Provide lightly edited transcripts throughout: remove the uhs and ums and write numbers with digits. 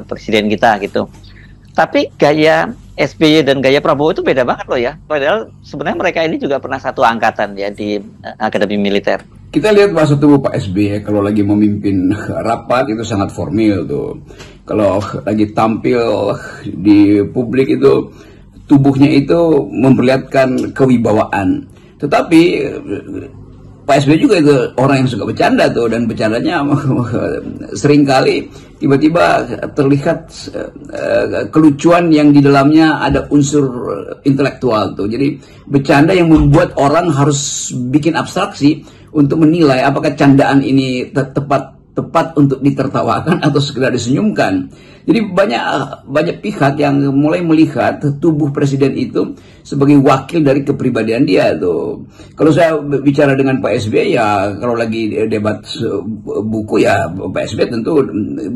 presiden kita gitu. Tapi gaya SBY dan gaya Prabowo itu beda banget loh ya. Padahal sebenarnya mereka ini juga pernah satu angkatan ya di Akademi Militer. Kita lihat masa tubuh Pak SBY kalau lagi memimpin rapat itu sangat formal tuh. Kalau lagi tampil di publik itu tubuhnya itu memperlihatkan kewibawaan. Tetapi Pak SBY juga itu orang yang suka bercanda tuh, dan bercandanya seringkali tiba-tiba terlihat kelucuan yang di dalamnya ada unsur intelektual tuh. Jadi bercanda yang membuat orang harus bikin abstraksi untuk menilai apakah candaan ini tepat untuk ditertawakan atau sekedar disenyumkan. Jadi banyak pihak yang mulai melihat tubuh presiden itu sebagai wakil dari kepribadian dia tuh. Kalau saya bicara dengan Pak SBY ya, kalau lagi debat buku ya Pak SBY tentu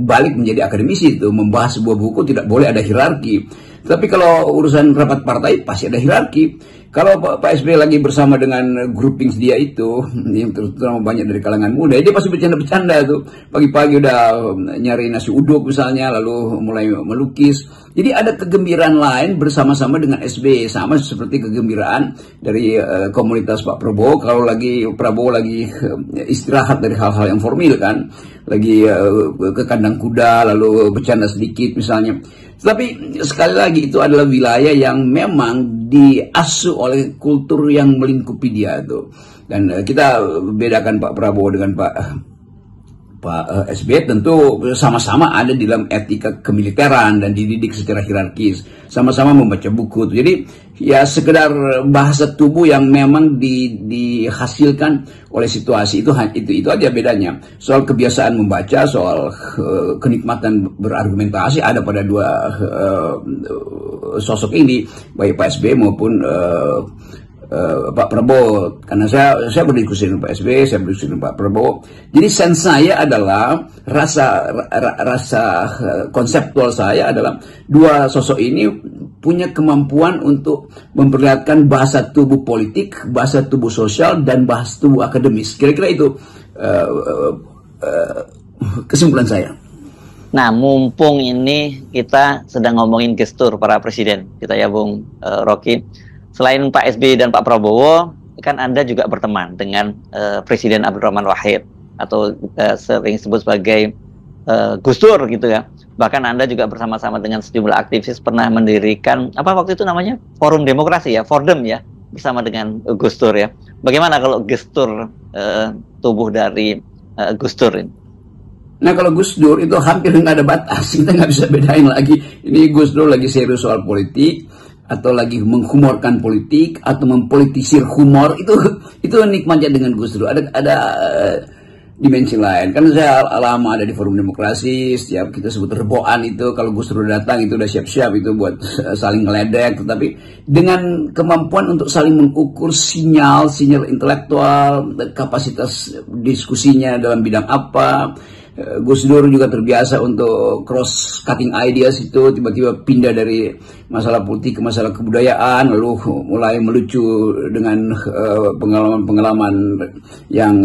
balik menjadi akademisi itu, membahas sebuah buku tidak boleh ada hierarki. Tapi kalau urusan rapat partai pasti ada hierarki. Kalau Pak SBY lagi bersama dengan groupings dia itu, yang terutama banyak dari kalangan muda, dia pasti bercanda-bercanda tuh. Pagi-pagi udah nyari nasi uduk misalnya, lalu mulai melukis. Jadi ada kegembiraan lain bersama-sama dengan SBY, sama seperti kegembiraan dari komunitas Pak Prabowo. Kalau Prabowo lagi istirahat dari hal-hal yang formal kan, lagi ke kandang kuda, lalu bercanda sedikit misalnya. Tapi sekali lagi itu adalah wilayah yang memang diasuh oleh kultur yang melingkupi dia tuh. Dan kita bedakan Pak Prabowo dengan Pak SBY tentu sama-sama ada di dalam etika kemiliteran dan dididik secara hierarkis, sama-sama membaca buku. Jadi ya sekedar bahasa tubuh yang memang dihasilkan oleh situasi itu aja bedanya. Soal kebiasaan membaca, soal kenikmatan berargumentasi ada pada dua sosok ini, baik Pak SBY maupun Pak Prabowo. Karena saya berdiskusi dengan Pak SBY, saya berdiskusi dengan Pak Prabowo. Jadi sense saya adalah rasa konseptual saya adalah dua sosok ini punya kemampuan untuk memperlihatkan bahasa tubuh politik, bahasa tubuh sosial, dan bahasa tubuh akademis. Kira-kira itu kesimpulan saya. Nah, mumpung ini kita sedang ngomongin gestur para presiden, kita ya Bung Rocky. Selain Pak SBY dan Pak Prabowo, kan Anda juga berteman dengan Presiden Abdurrahman Wahid atau sering disebut sebagai Gus Dur gitu ya. Bahkan Anda juga bersama-sama dengan sejumlah aktivis pernah mendirikan apa waktu itu namanya Forum Demokrasi ya, Fordem ya, bersama dengan Gus Dur ya. Bagaimana kalau gestur tubuh dari Gus Dur ini? Nah kalau Gus Dur itu hampir nggak ada batas, kita nggak bisa bedain lagi. Ini Gus Dur lagi serius soal politik, atau lagi menghumorkan politik, atau mempolitisir humor, itu nikmatnya dengan Gus Dur. Ada dimensi lain. Kan saya lama ada di Forum Demokrasi, setiap kita sebut reboan itu, kalau Gus Dur datang itu udah siap-siap itu buat saling ngeledek. Tetapi dengan kemampuan untuk saling mengukur sinyal intelektual, kapasitas diskusinya dalam bidang apa. Gus Dur juga terbiasa untuk cross cutting ideas itu, tiba-tiba pindah dari masalah politik ke masalah kebudayaan, lalu mulai melucu dengan pengalaman-pengalaman yang